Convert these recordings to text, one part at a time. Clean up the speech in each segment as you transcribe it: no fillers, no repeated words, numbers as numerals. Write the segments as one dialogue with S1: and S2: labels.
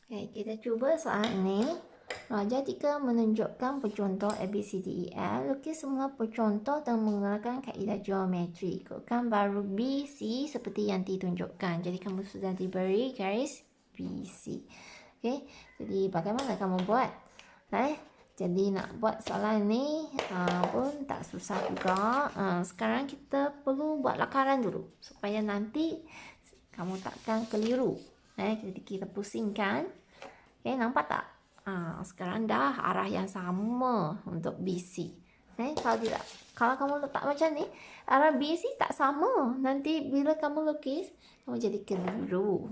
S1: Okay, kita cuba soalan ini. Raja jika menunjukkan pencontoh A, B, C, D, E, F, lukis semua pencontoh dan menggunakan kaedah geometri. Ikutkan baru B, C seperti yang ditunjukkan. Jadi kamu sudah diberi garis B, C. Okay, jadi bagaimana kamu buat? Jadi nak buat soalan ni pun tak susah juga. Sekarang kita perlu buat lakaran dulu supaya nanti kamu takkan keliru. Jadi kita pusingkan. Nampak tak? Sekarang dah arah yang sama untuk BC. Kalau tidak, kalau kamu letak macam ni, arah BC tak sama. Nanti bila kamu lukis, kamu jadi keliru.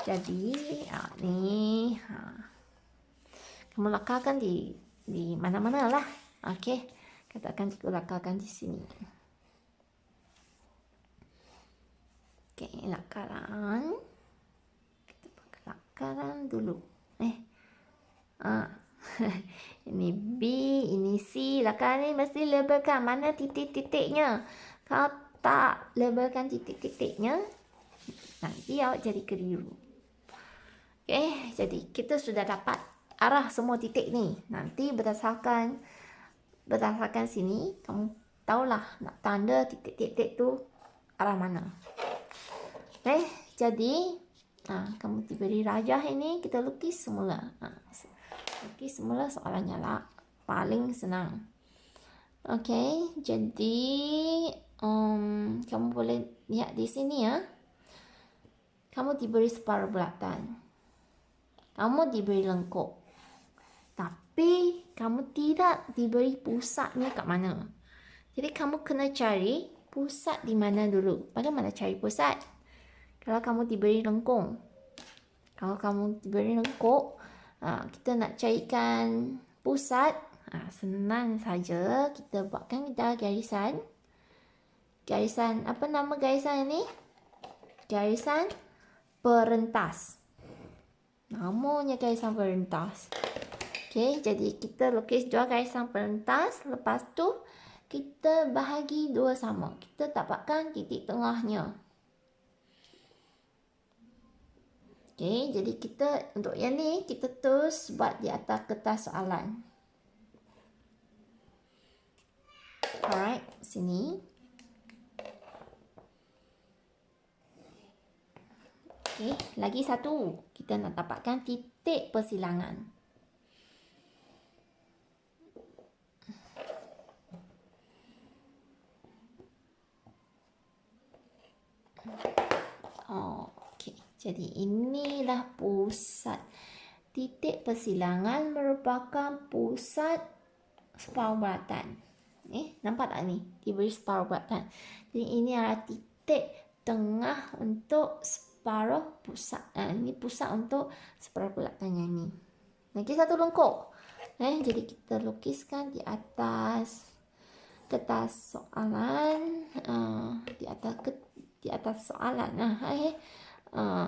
S1: Jadi ni kamu lakarkan di mana-mana lah. Okey, katakan cikgu lakarkan di sini. Okey, lakaran. Kita pakai lakaran dulu. Ini B, ini C. Lakaran ni mesti labelkan mana titik-titiknya. Kalau tak labelkan titik-titiknya, nanti awak jadi keliru. Okey, jadi kita sudah dapat arah semua titik ni. Nanti berdasarkan sini, kamu tahulah nak tanda titik-titik tu arah mana. Jadi kamu diberi rajah ini, kita lukis semula. Lukis semula soalannya lah. Paling senang. Okey, jadi kamu boleh lihat di sini ya. Kamu diberi separuh bulatan. Kamu diberi lengkuk. Tapi kamu tidak diberi pusatnya kat mana. Jadi kamu kena cari pusat di mana dulu. Bagaimana cari pusat? Kalau kamu diberi lengkung. Kalau kamu diberi lengkuk, kita nak carikan pusat. Senang saja. Kita buatkan garisan. Garisan, apa nama garisan ini? Garisan perentas. Namanya garisan perentas. Okey, jadi kita lukis dua garisan perentas. Lepas tu, kita bahagi dua sama. Kita dapatkan titik tengahnya. Okey, jadi kita untuk yang ni kita terus buat di atas kertas soalan. Alright, sini. Okey, lagi satu. Kita nak dapatkan titik persilangan. Jadi inilah pusat. Titik persilangan merupakan pusat separuh bulatan. Nampak tak ni? Diberi separuh bulatan. Jadi ini adalah titik tengah untuk separuh pusat. Ini pusat untuk separuh bulatannya ni. Lagi satu lengkuk. Jadi kita lukiskan di atas kertas soalan. Di atas soalan.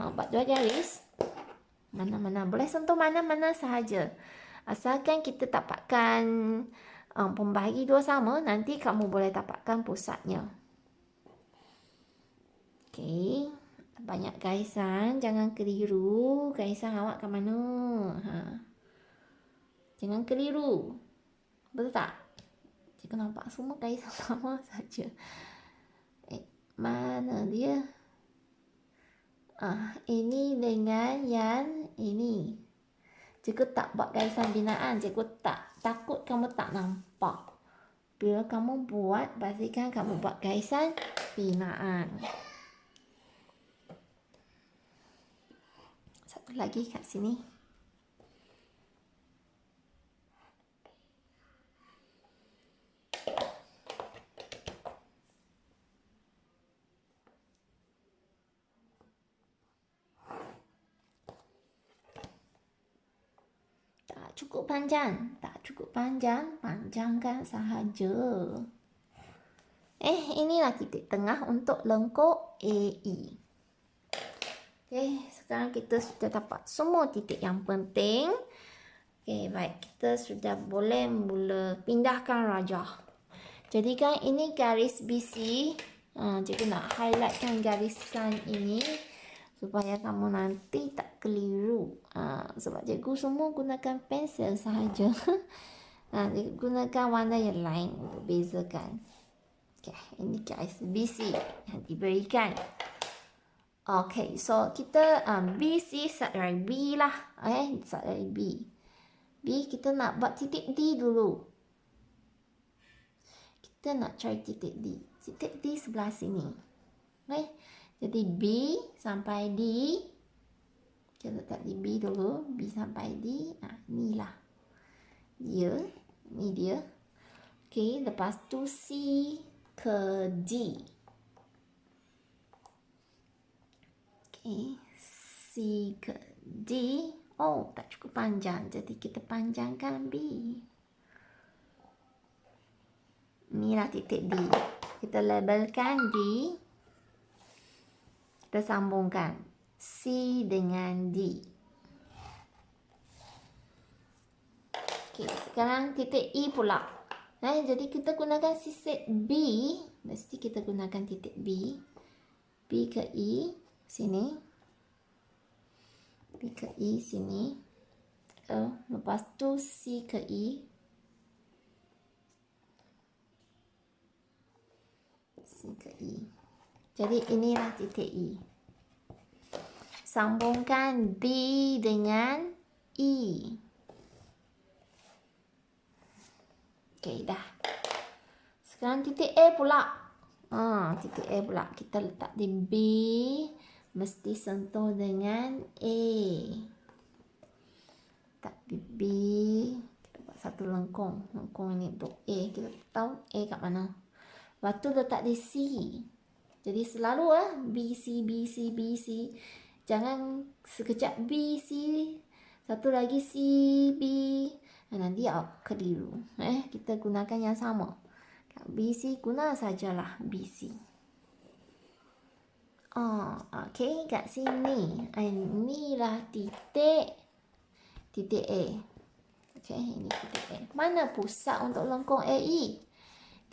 S1: Buat dua garis. Mana-mana. Boleh sentuh mana-mana sahaja. Asalkan kita dapatkan pembahagi dua sama, nanti kamu boleh dapatkan pusatnya. Okey. Banyak garisan. Jangan keliru. Garisan awak ke mana? Jangan keliru. Betul tak? Jika nampak semua garisan sama saja. Mana dia? Ini dengan yang ini. Cikgu tak buat garisan binaan. Cikgu takut kamu tak nampak. Bila kamu buat, pastikan kamu buat garisan binaan. Satu lagi kat sini. Cukup panjang. Tak cukup panjang, panjangkan sahaja. Inilah titik tengah untuk lengkuk AE. Okey, sekarang kita sudah dapat semua titik yang penting. Okey, baik. Kita sudah boleh mula pindahkan rajah. Jadikan ini garis BC. Jadi nak highlightkan garisan ini supaya kamu nanti tak keliru. Sebab cikgu semua gunakan pensel sahaja. Cikgu gunakan warna yang lain untuk bezakan. Okay, ini guys BC yang diberikan. Okay, so kita BC start dari B lah. Start dari B. B kita nak buat titik D dulu. Kita nak cari titik D. Titik D sebelah sini. Okay, jadi B sampai D. Kita letak di B dulu. B sampai D. Inilah dia. Ini dia. Okay, lepas tu C ke D. C ke D. Oh, tak cukup panjang. Jadi kita panjangkan B. Inilah titik D. Kita labelkan D. Kita sambungkan C dengan D. Okay, sekarang titik E pula. Jadi kita gunakan sisir B. Mesti kita gunakan titik B. B ke E. Sini. B ke E sini. Lepas tu C ke E. C ke E. Jadi inilah titik E. Sambungkan D dengan E. Okay, dah. Sekarang titik A pula. Titik A pula. Kita letak di B. Mesti sentuh dengan A. Letak di B. Kita buat satu lengkung. Lengkung ini untuk A. Kita tahu A kat mana. Lepas tu letak di C. Jadi selalu BC, BC, BC. Jangan sekejap BC. Satu lagi C, B. Nanti keliru. Kita gunakan yang sama. BC guna sajalah BC. Okay, kat sini. Inilah titik A. Okay, ini titik A. Mana pusat untuk lengkung AE?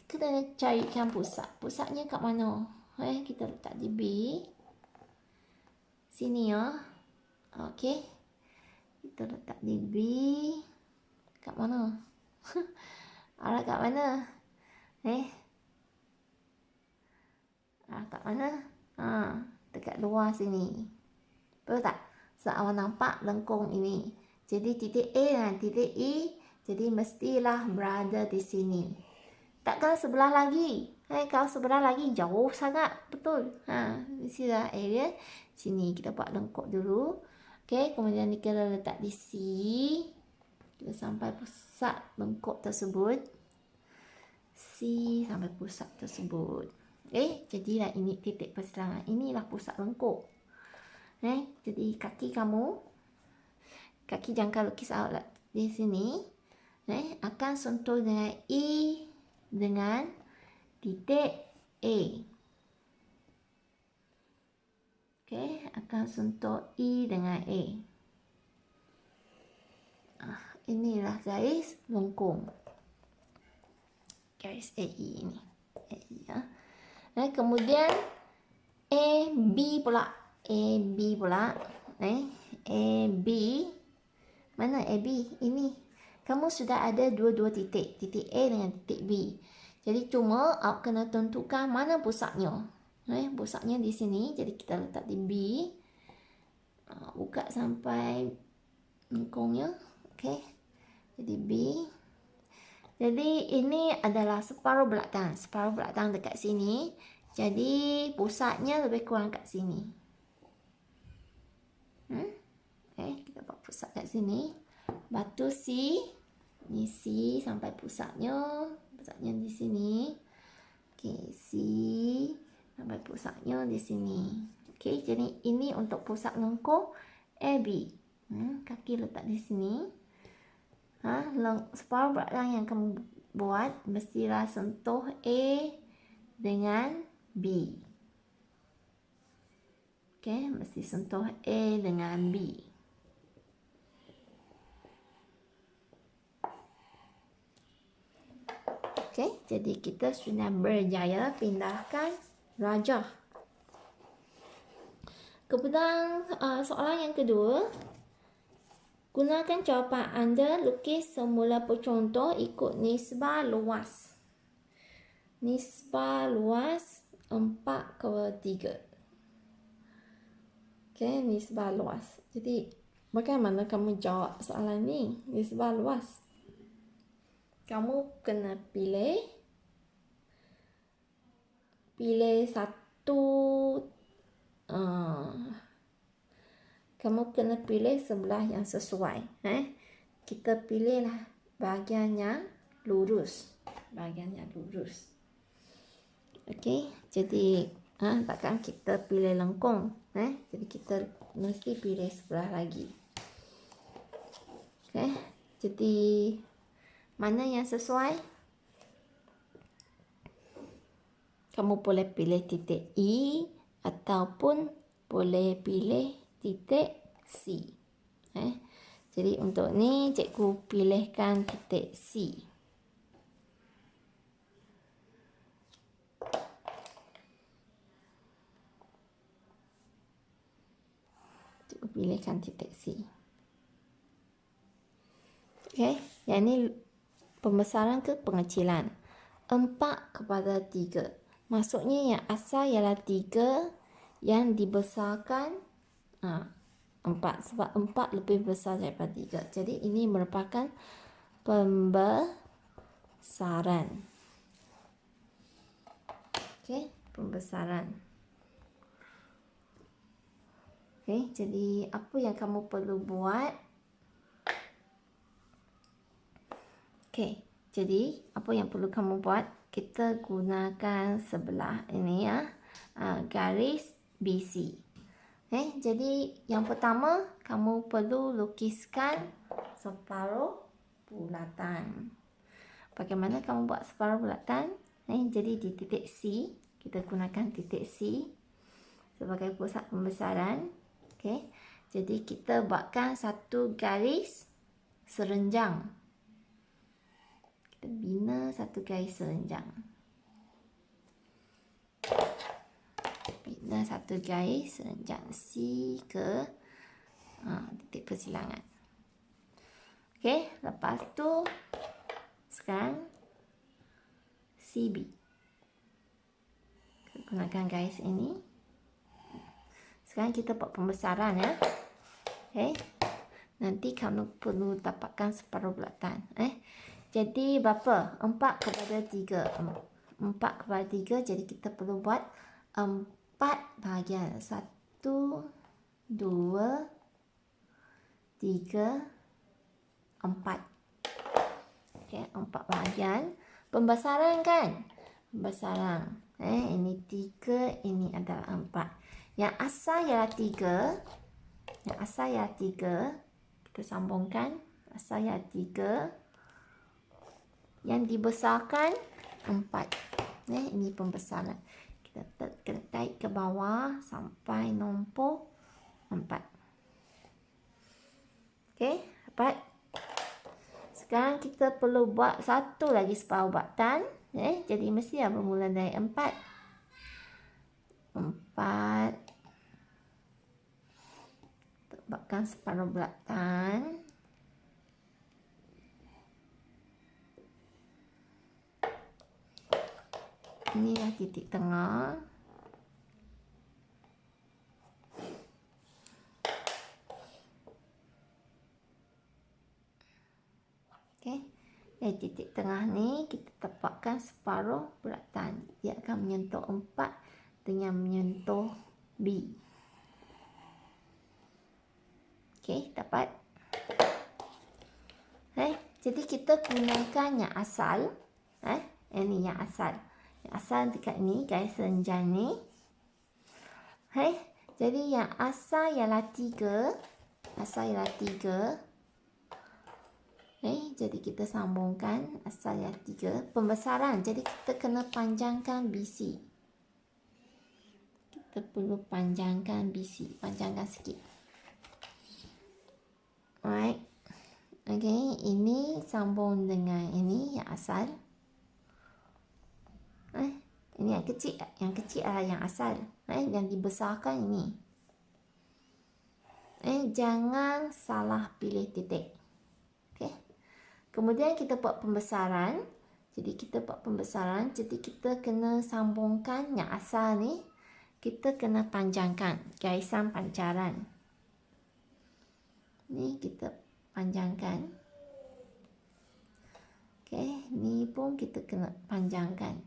S1: Kita nak carikan pusat. Pusatnya kat mana? Kita letak di B. Sini ya. Okay. Kita letak di B. Kat mana? Arah kat mana? Arah kat mana? Dekat luar sini. Betul tak? Sebab awak nampak lengkung ini. Jadi titik A dan titik E. Jadi mestilah berada di sini. Takkan sebelah lagi. Kalau sebelah lagi jauh sangat. Betul. Di sini area. Sini kita buat lengkuk dulu. Okay, kemudian kita letak di C. Kita sampai pusat lengkuk tersebut. C sampai pusat tersebut. Jadilah ini titik persilangan. Inilah pusat lengkuk. Jadi kaki kamu, kaki jangka lukis awak di sini, akan sentuh dengan E dengan titik A. Akan sentuh E dengan A. Inilah garis lengkung. Garis AE ini. AE ya. Kemudian AB pula. AB pula. AB. Mana AB? Ini. Kamu sudah ada dua-dua titik. Titik A dengan titik B. Jadi cuma awak kena tentukan mana pusatnya. Pusatnya di sini. Jadi kita letak di B. Buka sampai lengkungnya. Jadi B. Jadi ini adalah separuh belakang. Separuh belakang dekat sini. Jadi pusatnya lebih kurang kat sini. Kita buat pusat kat sini. Batu C. Ini C sampai pusatnya. Pusatnya di sini. C sampai pusatnya di sini. Jadi ini untuk pusat lengkung AB. Kaki letak di sini. Separuh belakang yang kamu buat mestilah sentuh A dengan B. Mesti sentuh A dengan B. Jadi kita sudah berjaya pindahkan rajah. Kemudian soalan yang kedua, Gunakan jawapan anda, lukis semula pencontoh ikut nisbah luas. Nisbah luas 4/3. Okey, nisbah luas. Jadi, bagaimana kamu jawab soalan ni? Nisbah luas. Kamu kena pilih satu, kamu kena pilih sebelah yang sesuai. Kita pilihlah bahagian yang lurus. Okey, jadi takkan kita pilih lengkung. Jadi kita mesti pilih sebelah lagi. Okey, jadi mana yang sesuai? Kamu boleh pilih titik E ataupun boleh pilih titik C. Jadi untuk ni cikgu pilihkan titik C. Cikgu pilihkan titik C. Okey, yang ni pembesaran ke pengecilan. 4/3. Maksudnya yang asal ialah 3, yang dibesarkan 4. Sebab 4 lebih besar daripada 3. Jadi ini merupakan pembesaran. Okey, pembesaran. Okey, jadi apa yang kamu perlu buat? Okey, jadi apa yang perlu kamu buat? Kita gunakan sebelah ini garis BC. Jadi yang pertama kamu perlu lukiskan separuh bulatan. Bagaimana kamu buat separuh bulatan? Jadi di titik C, kita gunakan titik C sebagai pusat pembesaran. Okey, jadi kita buatkan satu garis serenjang. Bina satu garis serenjang. Bina satu garis serenjang C ke titik persilangan. Okey, lepas tu sekarang CB. Kita gunakan garis ini. Sekarang kita buat pembesaran ya. Okey. Nanti kamu perlu dapatkan separuh bulatan. Jadi berapa? 4/3. 4/3, jadi kita perlu buat 4 bahagian. 1, 2, 3, 4. Okey, 4 bahagian. Pembesaran kan? Pembesaran. Ini 3, ini adalah 4. Yang asal ialah 3. Kita sambungkan. Asal ialah 3. Yang dibesarkan 4. Ini pembesaran. Kita tarik ke bawah sampai nombor 4. Okey, dapat. Sekarang kita perlu buat satu lagi separuh bulatan. Jadi mesti bermula dari 4. 4. Buatkan separuh bulatan. Inilah titik tengah. Okey. Dari titik tengah ni kita tepakkan separuh bulatan. Dia akan menyentuh 4 dengan menyentuh B. Okey, dapat. Jadi kita gunakan yang asal. Ini yang asal. Asal dekat ni, garis serenjang ni. Jadi yang asal ialah 3. Jadi kita sambungkan asal ialah 3. Pembesaran, jadi kita kena panjangkan BC. Kita perlu panjangkan BC. Panjangkan sikit. Alright. Okey, ini sambung dengan ini yang asal. Ini yang kecil. Yang kecil adalah yang asal. Yang dibesarkan ini. Jangan salah pilih titik. Okey. Kemudian kita buat pembesaran. Jadi kita buat pembesaran, jadi kita kena sambungkan yang asal ni. Kita kena panjangkan garisan pancaran. Ni kita panjangkan. Okey, ni pun kita kena panjangkan.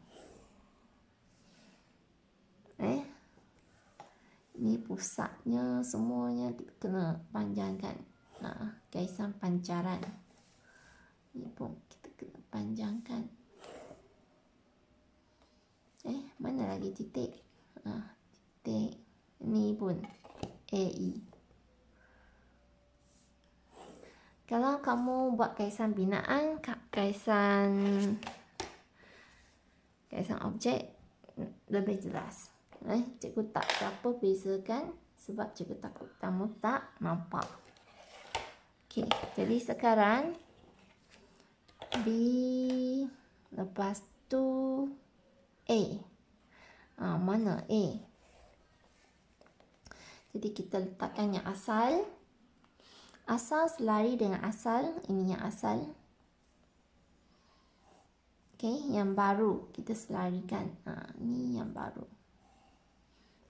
S1: Ni pusatnya semuanya kita kena panjangkan. Garisan pancaran. Ni pun kita kena panjangkan. Mana lagi titik? Titik. Ni pun AE. Kalau kamu buat garisan binaan, garisan objek lebih jelas. Cikgu tak berapa bezakan sebab cikgu takut kamu tak nampak. Okey, jadi sekarang B, lepas tu A. Mana A? Jadi kita letakkan yang asal. Asal selari dengan asal. Ini yang asal. Okey, yang baru kita selarikan. Ni yang baru.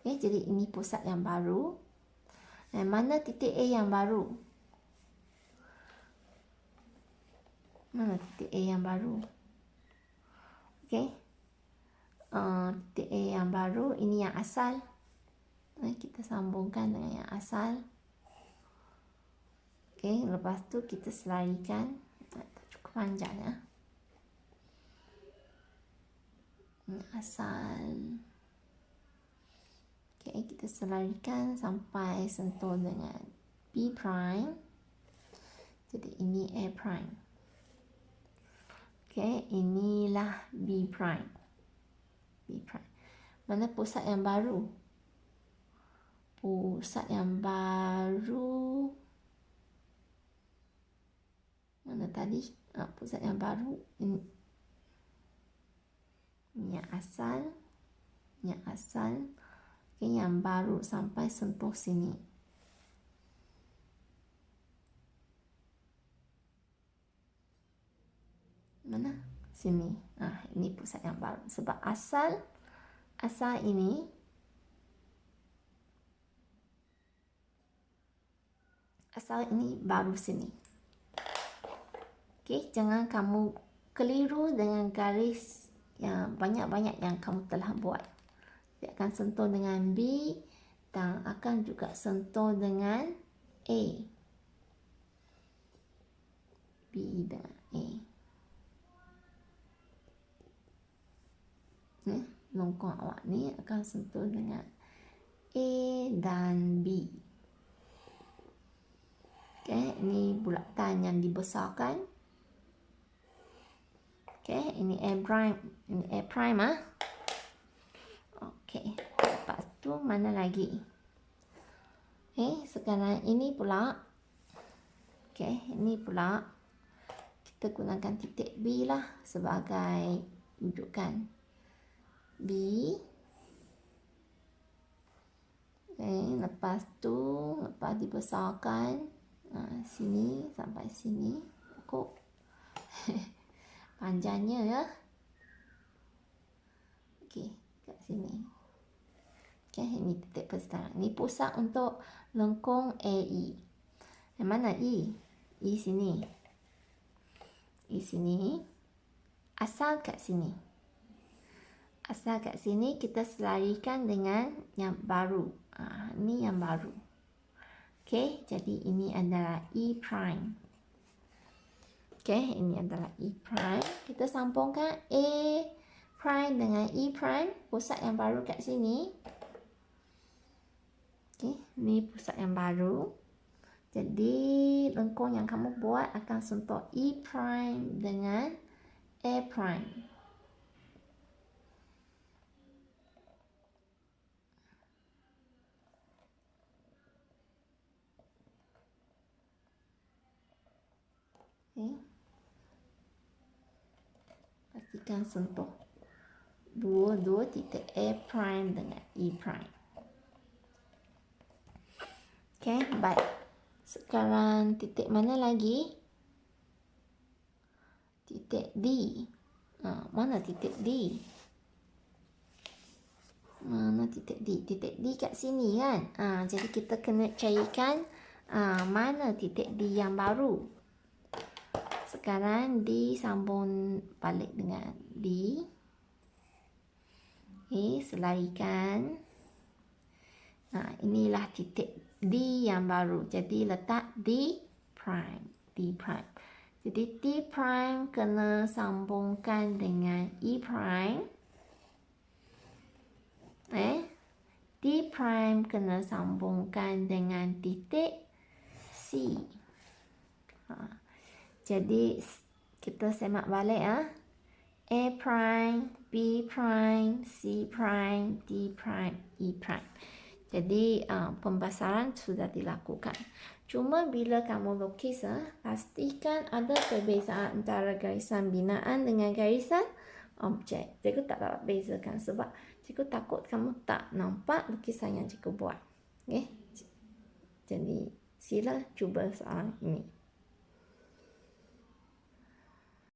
S1: Okey, jadi ini pusat yang baru. Mana titik A yang baru? Mana titik A yang baru? Okey. Titik A yang baru, ini yang asal. Kita sambungkan dengan yang asal. Okey, lepas tu kita selarikan. Cukup panjang ya. Ini asal. Okey, kita selarikan sampai sentuh dengan B prime. Jadi ini A prime. Okey, inilah B prime. B prime. Mana pusat yang baru? Pusat yang baru. Mana tadi? Pusat yang baru. Ini yang asal. Yang asal. Okay, yang baru sampai sentuh sini. Mana? Sini. Ini pusat yang baru. Sebab asal ini baru sini. Okey, jangan kamu keliru dengan garis yang banyak-banyak yang kamu telah buat. Dia akan sentuh dengan B dan akan juga sentuh dengan A. B dan A. Lengkung awak ni akan sentuh dengan A dan B. Okey, ini bulatan yang dibesarkan. Okey, ini A prime, ini A prime Okey, lepas tu mana lagi? Sekarang ini pula. Okey, ini pula kita gunakan titik B lah sebagai rujukan. B. Lepas tu, lepas dibesarkan, sini sampai sini, cukup. Panjangnya ya. Okey, kat sini. Okey, ini titik perstart. Ini pusat untuk lengkung AE. Yang mana E? E sini. E sini. Asal kat sini. Asal kat sini kita selarikan dengan yang baru. Ini yang baru. Okey, jadi ini adalah E prime. Okey, ini adalah E prime. Kita sambungkan A prime dengan E prime. Pusat yang baru kat sini. Okey, ini pusat yang baru. Jadi, lengkung yang kamu buat akan sentuh E prime dengan A prime. Pastikan sentuh dua titik A prime dengan E prime. Ok, Okey, baik. Sekarang titik mana lagi? Titik D. Mana titik D? Mana titik D? Titik D kat sini kan? Jadi kita kena carikan mana titik D yang baru. Sekarang D sambung balik dengan D. Okey, selarikan. Inilah titik D yang baru. Jadi letak D prime. D prime. Jadi D prime kena sambungkan dengan E prime. D prime kena sambungkan dengan titik C. Jadi kita semak balik A prime, B prime, C prime, D prime, E prime. Jadi pembasaran sudah dilakukan. Cuma bila kamu lukis, pastikan ada perbezaan antara garisan binaan dengan garisan objek. Cikgu tak dapat bezakan sebab cikgu takut kamu tak nampak lukisan yang cikgu buat. Okay? Jadi sila cuba soalan ini.